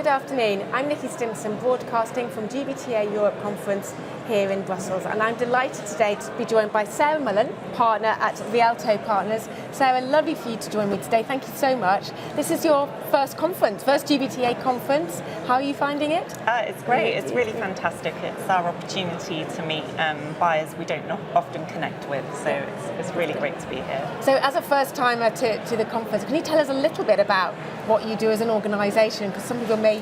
Good afternoon. I'm Nikki Stimson, broadcasting from GBTA Europe Conference here in Brussels, and I'm delighted today to be joined by Sarah Mullen, partner at Vialto Partners. Sarah, lovely for you to join me today. Thank you so much. This is your first conference, first GBTA conference. How are you finding it? It's great. It's really fantastic. It's our opportunity to meet buyers we don't often connect with, so it's really great to be here. So as a first timer to the conference, can you tell us a little bit about what you do as an organisation, because some people may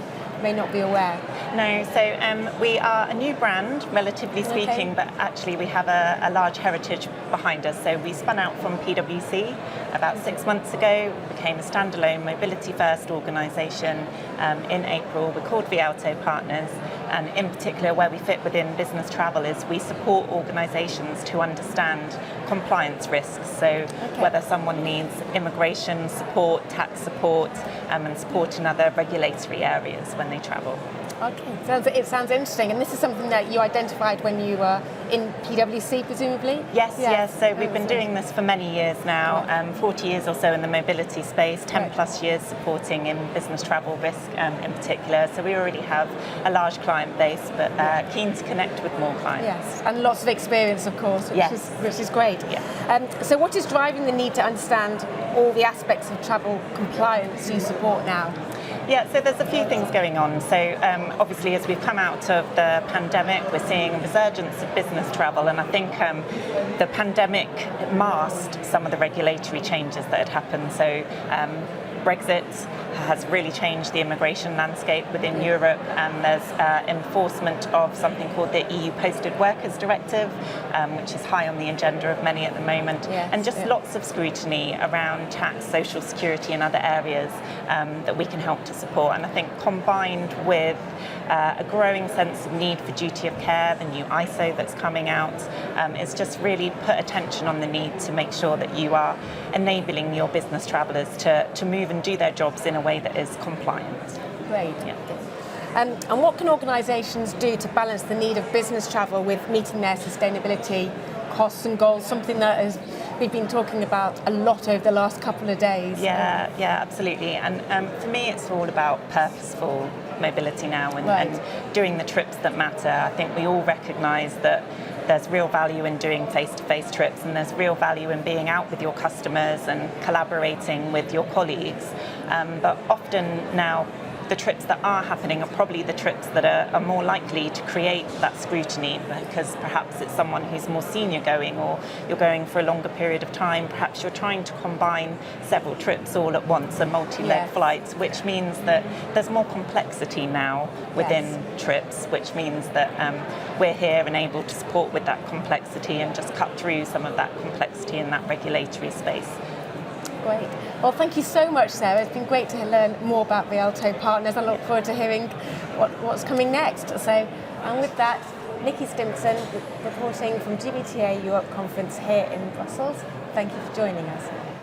not be aware? No, so we are a new brand, relatively speaking, but actually we have a large heritage behind us. So we spun out from PwC about 6 months ago, became a standalone mobility-first organisation in April. We're called Vialto Partners, and in particular where we fit within business travel is we support organisations to understand compliance risks. So whether someone needs immigration support, tax support, and support in other regulatory areas when they travel. Okay, it sounds interesting. And this is something that you identified when you were in PwC, presumably? Yes. So we've been doing this for many years now, 40 years or so in the mobility space, 10 plus years supporting in business travel risk in particular. So we already have a large client base, but keen to connect with more clients. Yes, and lots of experience, of course, which is great. Yeah. So what is driving the need to understand all the aspects of travel compliance you support now? Yeah, so there's a few things going on. So obviously as we've come out of the pandemic, we're seeing a resurgence of business travel, and I think the pandemic masked some of the regulatory changes that had happened. So Brexit has really changed the immigration landscape within Europe, and there's enforcement of something called the EU Posted Workers Directive, which is high on the agenda of many at the moment, and just lots of scrutiny around tax, social security and other areas that we can help to support. And I think combined with a growing sense of need for duty of care, the new ISO that's coming out, it's just really put attention on the need to make sure that you are enabling your business travellers to move and do their jobs in a way that is compliant. Great. Yeah. And what can organisations do to balance the need of business travel with meeting their sustainability costs and goals, something that we've been talking about a lot over the last couple of days? Yeah, absolutely. And for me, it's all about purposeful mobility now and doing the trips that matter. I think we all recognise that there's real value in doing face-to-face trips, and there's real value in being out with your customers and collaborating with your colleagues. But often now, the trips that are happening are probably the trips that are more likely to create that scrutiny, because perhaps it's someone who's more senior going, or you're going for a longer period of time. Perhaps you're trying to combine several trips all at once, a multi-leg flights, which means that there's more complexity now within trips, which means that we're here and able to support with that complexity and just cut through some of that complexity in that regulatory space. Great. Well, thank you so much, Sarah. It's been great to learn more about Vialto Partners. I look forward to hearing what's coming next. So, and with that, Nikki Stimson, reporting from GBTA Europe Conference here in Brussels. Thank you for joining us.